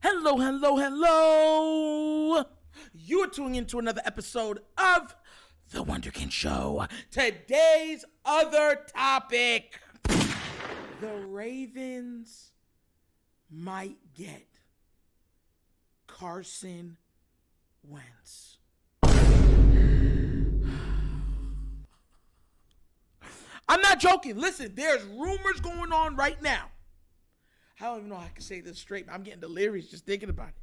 Hello, hello, hello. You are tuning into another episode of The Wunderkind Show. Today's other topic. The Ravens might get Carson Wentz. I'm not joking. Listen, there's rumors going on right now. I don't even know how I can say this straight, but I'm getting delirious just thinking about it.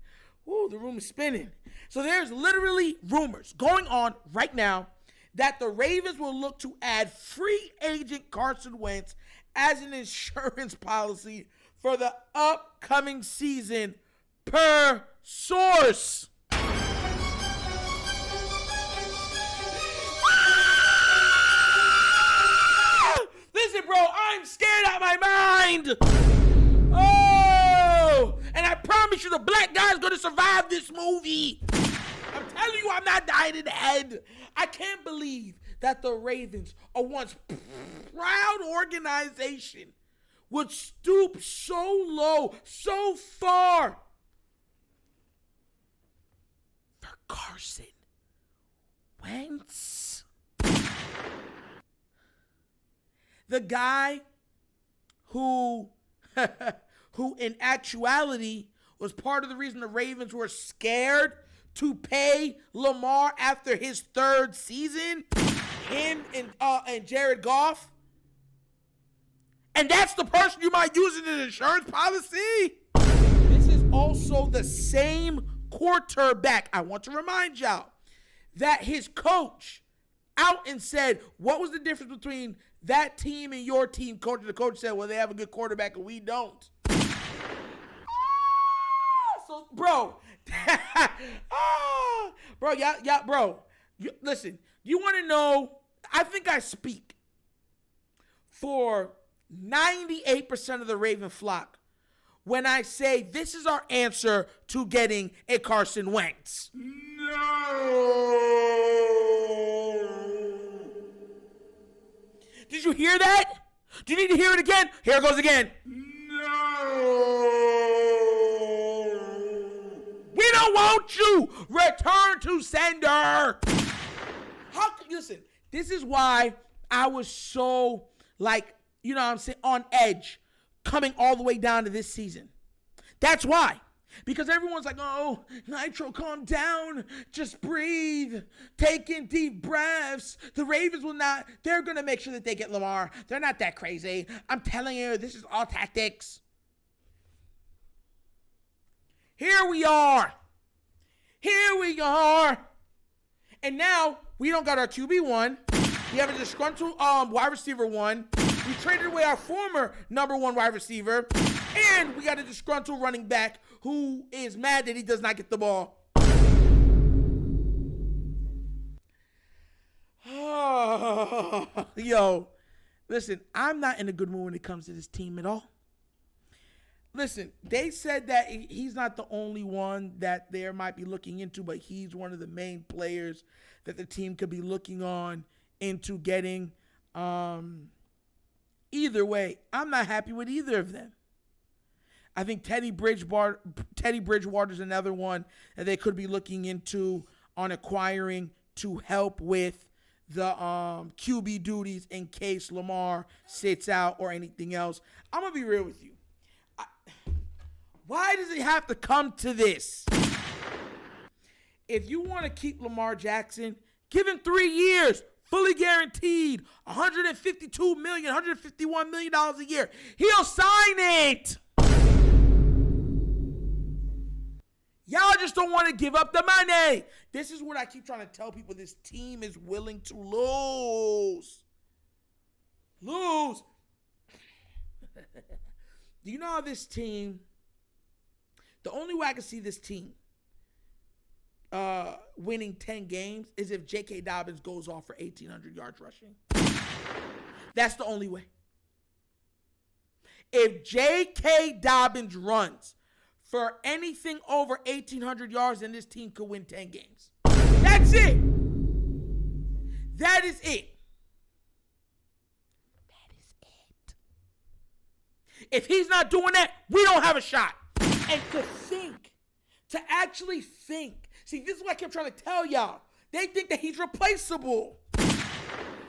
Ooh, the room is spinning. So there's literally rumors going on right now that the Ravens will look to add free agent Carson Wentz as an insurance policy for the upcoming season, per source. Listen, bro, I'm scared out of my mind. Oh, and I promise you the black guy's going to survive this movie. I'm telling you, I'm not dying in the head. I can't believe that the Ravens, a once proud organization, would stoop so low, so far for Carson Wentz. The guy who in actuality was part of the reason the Ravens were scared to pay Lamar after his third season, him and Jared Goff. And that's the person you might use in an insurance policy. This is also the same quarterback. I want to remind y'all that his coach out and said, what was the difference between that team and your team, coach? And the coach said, well, they have a good quarterback and we don't. So, bro, listen, you want to know, I think I speak for 98% of the Raven flock when I say this is our answer to getting a Carson Wentz. No. Did you hear that? Do you need to hear it again? Here it goes again. No. We don't want you. Return to sender. Listen, this is why I was so, on edge coming all the way down to this season. That's why. Because everyone's like, oh, Nitro, calm down. Just breathe. Take in deep breaths. The Ravens will not. They're going to make sure that they get Lamar. They're not that crazy. I'm telling you, this is all tactics. Here we are. And now we don't got our QB1. We have a disgruntled wide receiver 1. We traded away our former number 1 wide receiver. And we got a disgruntled running back who is mad that he does not get the ball. Oh, yo, listen, I'm not in a good mood when it comes to this team at all. Listen, they said that he's not the only one that they might be looking into, but he's one of the main players that the team could be looking on into getting. Either way, I'm not happy with either of them. I think Teddy Bridgewater is another one that they could be looking into on acquiring to help with the QB duties in case Lamar sits out or anything else. I'm going to be real with you. Why does it have to come to this? If you want to keep Lamar Jackson, give him 3 years, fully guaranteed, $152 million, $151 million a year. He'll sign it. Y'all just don't want to give up the money. This is what I keep trying to tell people. This team is willing to lose. Do you know how this team, the only way I can see this team winning 10 games is if J.K. Dobbins goes off for 1,800 yards rushing. That's the only way. If J.K. Dobbins runs for anything over 1,800 yards, then this team could win 10 games. That's it. That is it. If he's not doing that, we don't have a shot. And to think to actually think. See, this is what I kept trying to tell y'all. They think that he's replaceable.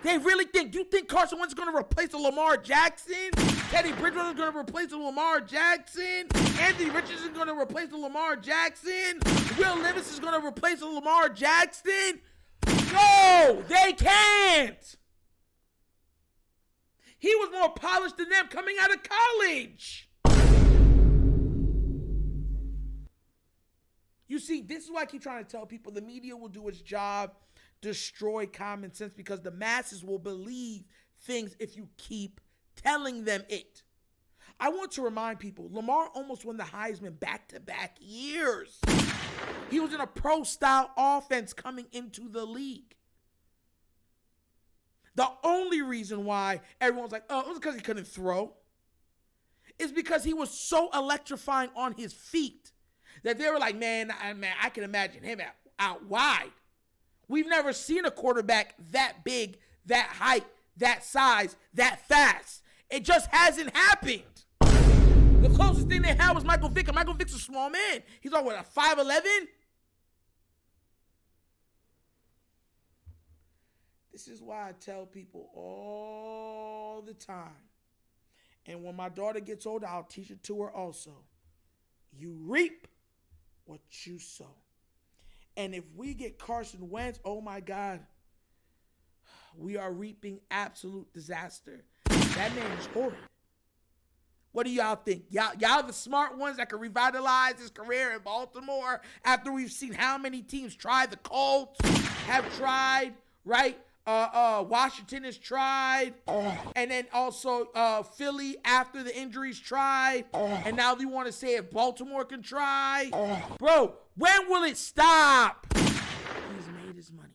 They really think. You think Carson Wentz is going to replace a Lamar Jackson? Teddy Bridgewater is going to replace a Lamar Jackson? Anthony Richardson is going to replace a Lamar Jackson? Will Levis is going to replace a Lamar Jackson? No, they can't. He was more polished than them coming out of college. You see, this is why I keep trying to tell people the media will do its job, destroy common sense, because the masses will believe things if you keep telling them it. I want to remind people, Lamar almost won the Heisman back-to-back years. He was in a pro-style offense coming into the league. The only reason why everyone's like, oh, it was because he couldn't throw, is because he was so electrifying on his feet that they were like, man, I can imagine him out wide. We've never seen a quarterback that big, that height, that size, that fast. It just hasn't happened. The closest thing they had was Michael Vick, and Michael Vick's a small man. He's on, what, a 5'11"? This is why I tell people all the time, and when my daughter gets older, I'll teach it to her also. You reap what you sow. And if we get Carson Wentz, oh my God, we are reaping absolute disaster. That man is horrid. What do y'all think? Y'all the smart ones that can revitalize his career in Baltimore after we've seen how many teams try. The Colts have tried, right? Washington has tried, and then also Philly after the injuries tried, and now they want to say if Baltimore can try. Bro, when will it stop? He's made his money.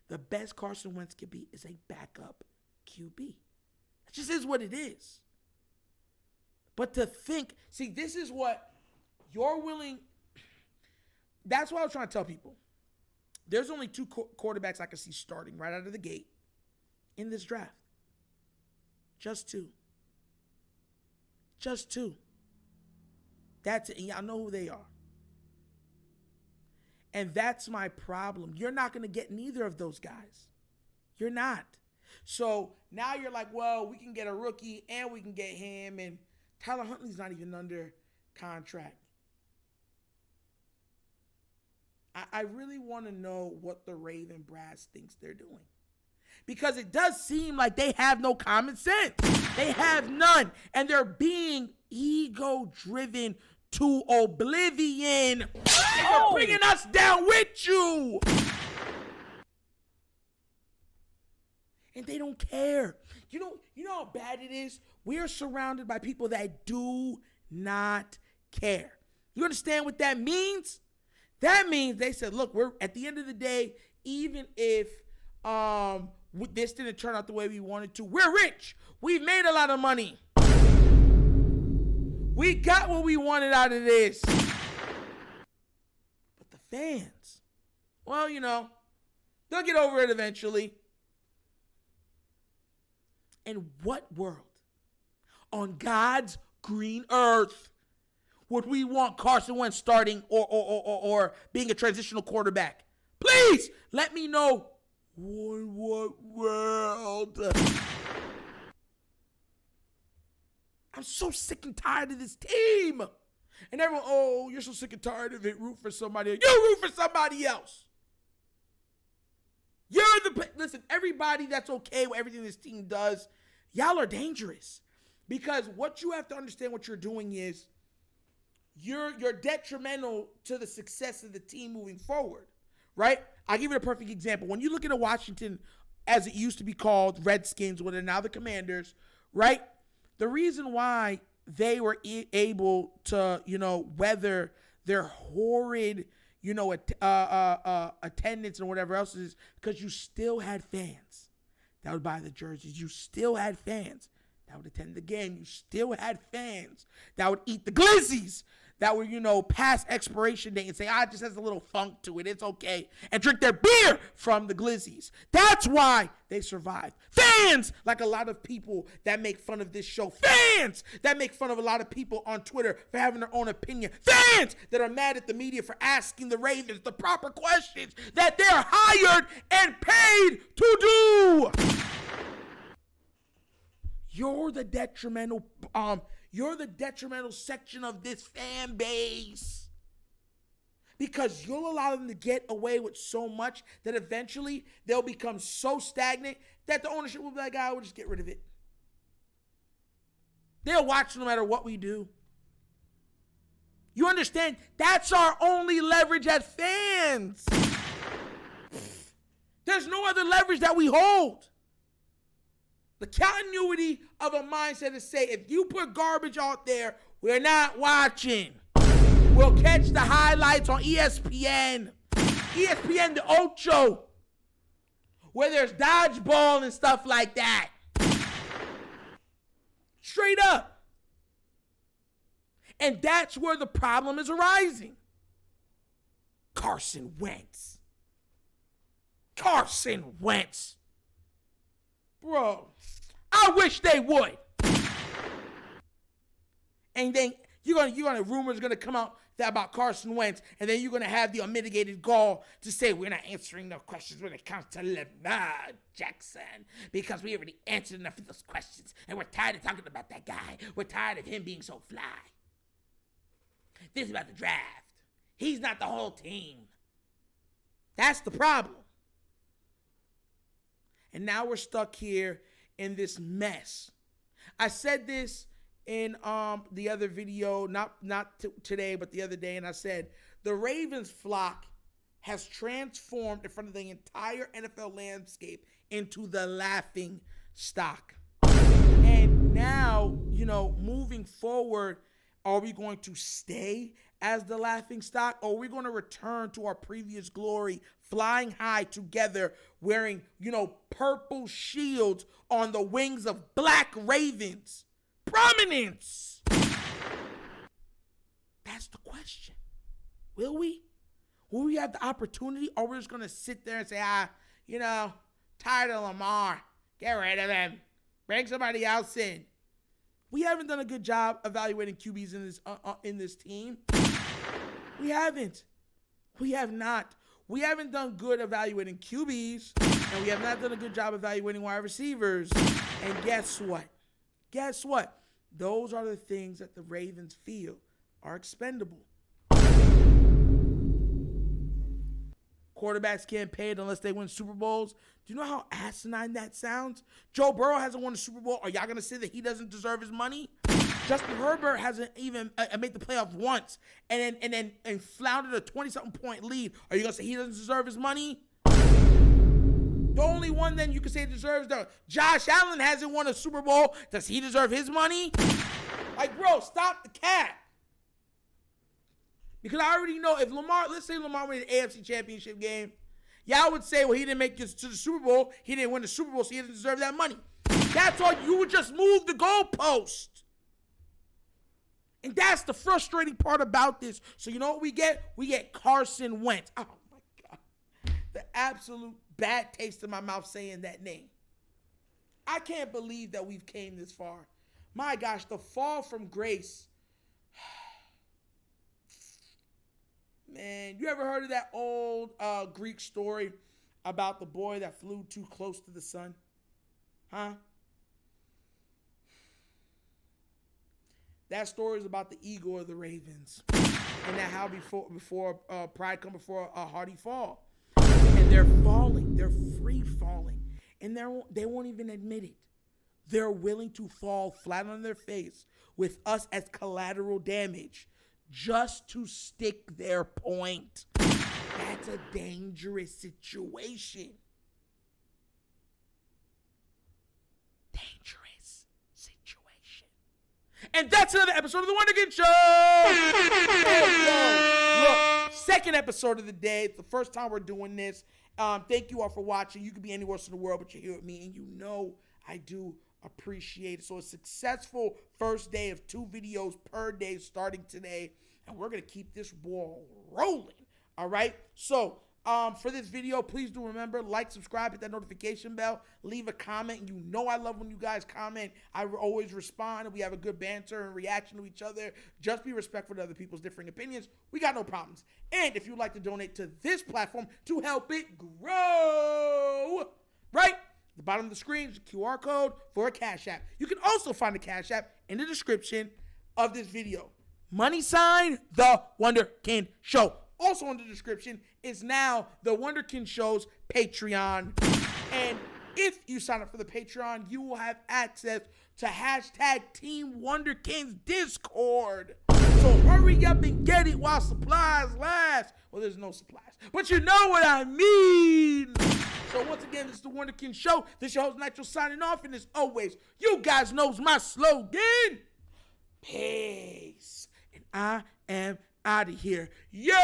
The best Carson Wentz can be is a backup QB. It just is what it is. But to think, see, this is what you're willing. That's what I was trying to tell people. There's only two quarterbacks I can see starting right out of the gate in this draft. Just two. Just two. That's it. And y'all know who they are. And that's my problem. You're not going to get neither of those guys. You're not. So now you're like, well, we can get a rookie and we can get him. And Tyler Huntley's not even under contract. I really want to know what the Raven brass thinks they're doing. Because it does seem like they have no common sense. They have none. And they're being ego-driven to oblivion. They're bringing us down with you. And they don't care. You know how bad it is? We are surrounded by people that do not care. You understand what that means? That means they said, look, we're at the end of the day, even if this didn't turn out the way we wanted to, we're rich. We've made a lot of money. We got what we wanted out of this. But the fans, well, they'll get over it eventually. In what world on God's green earth would we want Carson Wentz starting or being a transitional quarterback? Please let me know. What world? I'm so sick and tired of this team. And everyone, oh, you're so sick and tired of it. Root for somebody else. You root for somebody else. Listen, everybody that's okay with everything this team does, y'all are dangerous. Because what you have to understand what you're doing is you're detrimental to the success of the team moving forward, right? I'll give you a perfect example. When you look at a Washington, as it used to be called, Redskins, what are now the Commanders, right? The reason why they were able to, weather their horrid, attendance and whatever else is because you still had fans that would buy the jerseys. You still had fans that would attend the game. You still had fans that would eat the glizzies. that were, past expiration date and say, it just has a little funk to it, it's okay, and drink their beer from the glizzies. That's why they survived. Fans, like a lot of people that make fun of this show. Fans that make fun of a lot of people on Twitter for having their own opinion. Fans that are mad at the media for asking the Ravens the proper questions that they're hired and paid to do. You're the detrimental section of this fan base, because you'll allow them to get away with so much that eventually they'll become so stagnant that the ownership will be like, we'll just get rid of it. They'll watch no matter what we do. You understand? That's our only leverage as fans. There's no other leverage that we hold. The continuity of a mindset is say, if you put garbage out there, we're not watching. We'll catch the highlights on ESPN. ESPN the Ocho, where there's dodgeball and stuff like that. Straight up. And that's where the problem is arising. Carson Wentz. Bro, I wish they would. And then rumors are gonna come out about Carson Wentz, and then you're gonna have the unmitigated gall to say we're not answering no questions when it comes to Lamar Jackson because we already answered enough of those questions, and we're tired of talking about that guy. We're tired of him being so fly. This is about the draft. He's not the whole team. That's the problem. And now we're stuck here in this mess. I said this in the other video, not today, but the other day, and I said the Ravens flock has transformed in front of the entire NFL landscape into the laughing stock. And now, moving forward, are we going to stay as the laughing stock, or are we going to return to our previous glory, flying high together, wearing, purple shields on the wings of black ravens? Prominence! That's the question. Will we? Will we have the opportunity, or we're just going to sit there and say, tired of Lamar. Get rid of him. Bring somebody else in. We haven't done a good job evaluating QBs in this team. We haven't. We have not. We haven't done good evaluating QBs, and we have not done a good job evaluating wide receivers. And guess what? Those are the things that the Ravens feel are expendable. Quarterbacks can't pay it unless they win Super Bowls. Do you know how asinine that sounds? Joe Burrow hasn't won a Super Bowl. Are y'all going to say that he doesn't deserve his money? Justin Herbert hasn't even made the playoffs once and floundered a 20-something point lead. Are you going to say he doesn't deserve his money? The only one then you can say deserves Josh Allen hasn't won a Super Bowl. Does he deserve his money? Like, bro, stop the cap. Because I already know if let's say Lamar wins the AFC Championship game, y'all would say, well, he didn't make it to the Super Bowl. He didn't win the Super Bowl, so he doesn't deserve that money. That's all. You would just move the goalpost. And that's the frustrating part about this. So you know what we get? We get Carson Wentz. Oh, my God. The absolute bad taste in my mouth saying that name. I can't believe that we've came this far. My gosh, the fall from grace. Man, you ever heard of that old Greek story about the boy that flew too close to the sun? Huh? That story is about the ego of the Ravens, and that how before pride come before a hearty fall, and they're falling, they're free falling, and they won't even admit it. They're willing to fall flat on their face with us as collateral damage, just to stick their point. That's a dangerous situation. Dangerous situation. And that's another episode of The Wunderkind Show. Look, second episode of the day. It's the first time we're doing this. Thank you all for watching. You could be anywhere else in the world, but you're here with me, and you know I do appreciate it. So a successful first day of 2 videos per day starting today. and we're going to keep this ball rolling. All right? So, for this video, please do remember, like, subscribe, hit that notification bell, leave a comment. You know I love when you guys comment. I always respond, and we have a good banter and reaction to each other. Just be respectful to other people's differing opinions. We got no problems. And if you'd like to donate to this platform to help it grow, right? At the bottom of the screen is a QR code for a Cash App. You can also find the Cash App in the description of this video. Money sign, The Wunderkind Show. Also in the description is now The Wunderkind Show's Patreon. And if you sign up for the Patreon, you will have access to hashtag Team Wunderkind's Discord. So hurry up and get it while supplies last. Well, there's no supplies, but you know what I mean. So once again, this is The Wunderkind Show. This is your host, Nitro, signing off. And as always, you guys knows my slogan. Peace. And I am out of here. Yep.